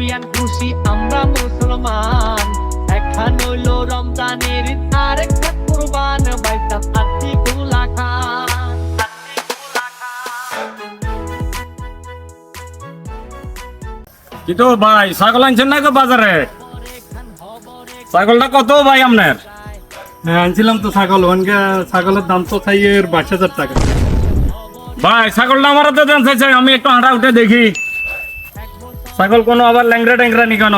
বিয়ান খুশি আমরা মুসলমান, একখান হইল রমজানের ঈদ আর একটা কুরবান, বাইটা আত্মি গুলা খান। কিন্তু ভাই ছাগল আনছেন না গো বাজারে? ছাগলটা কত ভাই আপনার? হ্যাঁ আনছিলাম তো ছাগল, ওখানকে ছাগলের দাম তো চাই 22,000 টাকা। ভাই ছাগলটা আমার হাতে দেন চাইছে, আমি একটু হাঁটা উঠে দেখি ছাগল কোনো আবার ল্যাংরা ট্যাংরা নি কেন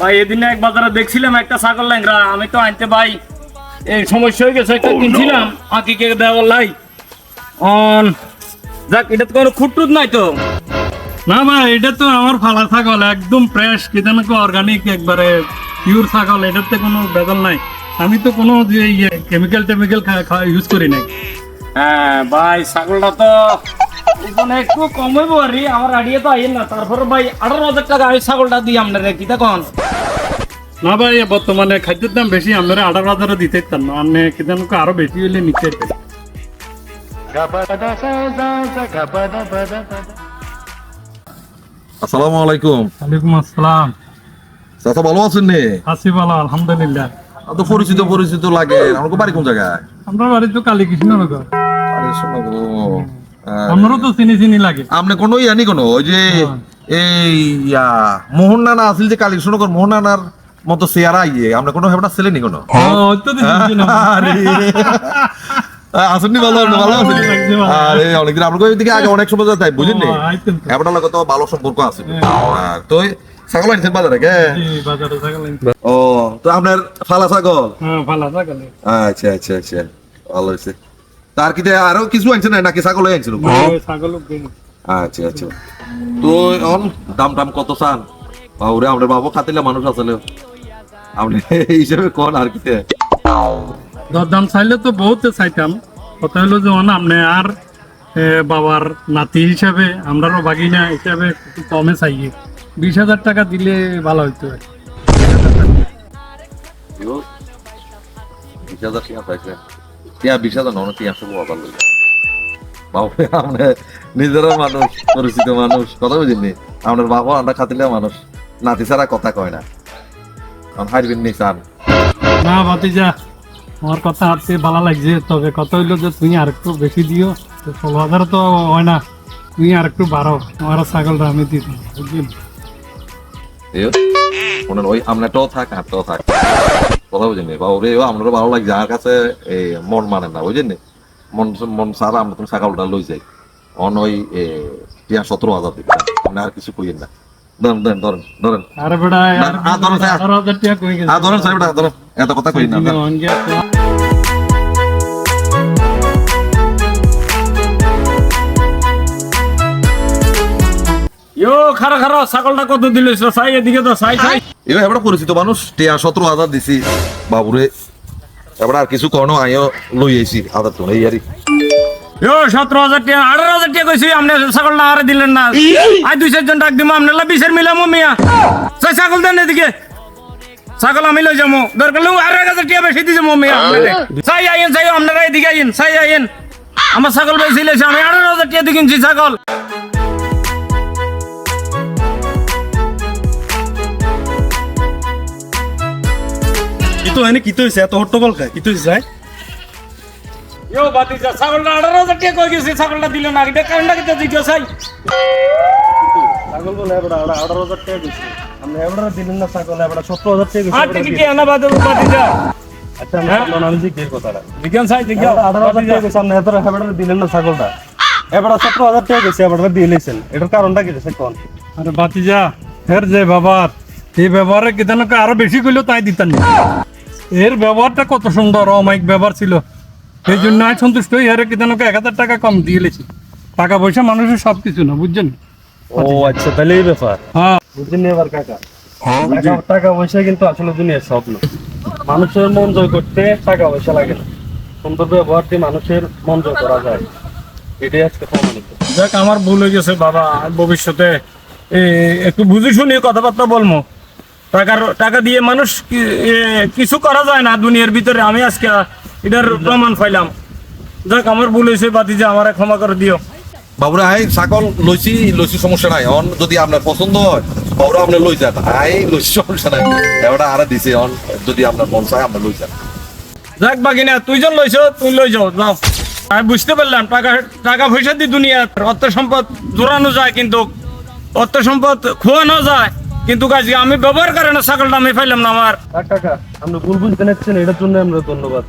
ভাই? এদিনে এক বাজারে দেখছিলাম একটা ছাগল ল্যাংরা, আমি তো আনতে ভাই এই সমস্যা হয়ে গেছে, একটা কিনছিলাম আঁকিকে দেওয়ার লাই অন যাক, এটা তো কোনো খুঁটটুট নাই তো? না ভাই এটা তো আমার ফালা ছাগল, একদম ফ্রেশ, কিদানক অর্গানিক, একবারে পিওর ছাগল, এটাতে কোনো ভেজাল নাই। আমি তো কোনো যে কেমিক্যাল টেমিক্যাল ইউজ করি নাই। হ্যাঁ ভাই ছাগলটা তো এখানে একটু কমই বাড়ি, আমার আইডিয়া তো আইন না। তারপরে ভাই 18,000 টাকা আমি ছাগলটা দিই আপনার কি তখন? না ভাই বর্তমানে খাদ্যের দাম বেশি, আমরা 18,000 দিতে পারতাম না, আপনি কিদানক আরো বেশি হইলে নিতে। আসসালামু আলাইকুম। ওয়ালাইকুম আসসালাম। চাচা ভালো আছেন নে? আছি ভালো আলহামদুলিল্লাহ। তো পরিচিত পরিচিত লাগে, আমাকে বাড়ি কোন জায়গায়? আমরা বাড়ি তো কালী কৃষ্ণনগর। আরে শোনো গো, আপনারও তো চিনি চিনি লাগে। আপনি কোনো ইয়ানি কোনো ওই যে এই মোহন নানা আসিল যে কালী কৃষ্ণনগর মোহন নানার মতো চেয়ারা ইয়ে, আমরা কোনো হেবটা ছেলে নি কোনো? আরে আসেননি, ভালো ভালো আছেন? আরে অনেকদিন আপনাকে ওইদিকে আগে অনেক সময় যাই বুঝেন নি, হেবটা লাগে তো ভালো সম্পর্ক আছে। তো ছাগল আনছেন বাজারে কে? ও তো আপনার ফালা ছাগল? আচ্ছা আচ্ছা আচ্ছা, ভালো হয়েছে। তার কি আরো কিছু আনছে না নাকি ছাগল আনছিল? আচ্ছা আচ্ছা, তো দাম টাম কত চান? বাবুরে আপনার বাবু খাতিলে মানুষ আসলে আপনি এই হিসেবে কোন আর কি? দরদাম চাইলে তো বহুত চাইতাম, কথা হলো যে আপনি আর বাবার নাতি হিসাবে, আমরাও বাগিনা হিসাবে একটু কমে চাই। 20,000 টাকা দিলে ভালো হইতো। 20,000 টাকা পাইছে? 20,000 নয়, 300 বাবা লই বাবুরে, আপনি নিজেরা মানুষ, পরিচিত মানুষ, কথা বুঝিনি? আপনার বাবা আমরা খাতিলে মানুষ, নাতি ছাড়া কথা কয় না, হারবেন নি চান না ভাতিজা, আমার কথা হাতে ভালো লাগছে, তবে কথা হইলো যে তুমি আর একটু বেশি দিও। 16,000 তো হয় না, তুমি আর একটু বাড়াও, আমার ছাগলটা আমি দিই বুঝলি? ওই আপনারটাও থাক হাতটাও থাক, কথা বুঝিনি বাবুরে? আপনারও ভালো লাগছে, আমার কাছে এই মন মানে না বুঝলেন, মন মন সারা আমরা তুমি ছাগলটা লই যাই অন ওই 17,000 দিবেন, আপনি আর কিছু কইেন না। ধরেন ধরেন ধরেন ধরেন, আরে বেটা ধরেন 18,000 টাকা কই গেছে? ধরেন সাহেব, ধরেন, এত কথা কই না। ইয়ো খারা খারা ছাগলটা কত দিল? চাই এদিকে তো চাই চাই। এবার এবার পরিচিত মানুষ 17,000 দিছি বাবুরে, এবার আর কিছু কোনো আইও লই আইছি আদার তো এই আরই। ইয়ো 17,000 টাকা 18,000 টাকা কইছি, আপনি ছাগলটা আরে দিলেন না। আই 2-4 জন ডাক দিমু, আপনারা 20-এর মিলামু মিয়া। চাই ছাগল দেন এদিকে, ছাগল আমি লই যাবো, দরকার হলে 18,000 টাকা বেশি দিয়ে যাবো মিয়া। চাই আইন চাই, আপনারা এদিকে আইন, চাই আইন। আমার ছাগল বেশি লেছে, আমি 18,000 টাকা দিয়ে কিনছি ছাগল। কিতো এনে কিতো হইছে এত হট্টগোল খায়? কিতো হইছে যায়? ইয়ো বাতিজা ছাগলটা 18,000 টাকা কই গেছে, ছাগলটা দিল না, এটা কারণটা কি জিজ্ঞাসা চাই? ছাগল বলে এবড়া 18,000 টাকা দিছে, আপনি এবড়া দিলেন না ছাগল, এবড়া 17,000 টাকা দিছে। আর ঠিক কি আনা বাদ বাতিজা? আচ্ছা আমি জিজ্ঞেস কথাটা বিজ্ঞান চাই জিজ্ঞাসা 18,000 টাকা দিছে, আপনি এবড়া দিলেন না ছাগলটা, এবড়া 17,000 টাকা দিছে, এবড়া দিয়ে লইছেন, এটার কারণটা কি দিছে কোন? আরে বাতিজা এর যে ব্যবহার, এই ব্যবহারে কিদানক আরো বেশি কইলো তাই দিতেন না। এর ব্যবহারটা কত সুন্দর, অমায়িক ব্যবহার ছিল, এই জন্য আমি সন্তুষ্ট হই। এর কিদানক 1,000 টাকা কম দিয়ে লেছি। টাকা পয়সা মানুষের সবকিছু না, বুঝছেন? ও আচ্ছা, তাহলে এই ব্যাপার। হ্যাঁ বুঝছেন এবার কাকা, টাকা পয়সা কিন্তু আসলে দুনিয়ার সব না। মানুষের মন জয় করতে টাকা পয়সা লাগে না, সুন্দর ব্যবহার দিয়ে মানুষের মন জয় করা যায়, এটাই আজকে প্রমাণিত। দেখ আমার ভুল হয়ে গেছে বাবা, ভবিষ্যতে একটু বুঝে শুনি কথাবার্তা বলবো। টাকা দিয়ে মানুষ কিছু করা যায় না দুনিয়ার ভিতরে, আমি আজকে এটার প্রমাণ পাইলাম। দেখ আমার ভুল হয়েছে বাতিজা, আমার ক্ষমা করে দিও। বাবুরে, ছাগল লইছি লইছি সমস্যা নাই, যদি আপনার পছন্দ হয় ওরা আপনি লই যান আই লই সমস্যা নাই এবারে আরে দিছে অন যদি আপনার মন চায় আপনি লই যান যাক বাগিনা তুই যখন লইছ তুই লই যাও যাও আমি বুঝতে পারলাম টাকা পয়সা দিয়ে দুনিয়ার অর্থ সম্পদ জোরানো যায় কিন্তু অর্থ সম্পদ খোয়ানো যায় কিন্তু কাজে আমি ব্যবহার করে না ছাগলটা আমি পাইলাম না আমার কাকা আপনি ভুল বুঝতে নিচ্ছেন এটার জন্য আমরা ধন্যবাদ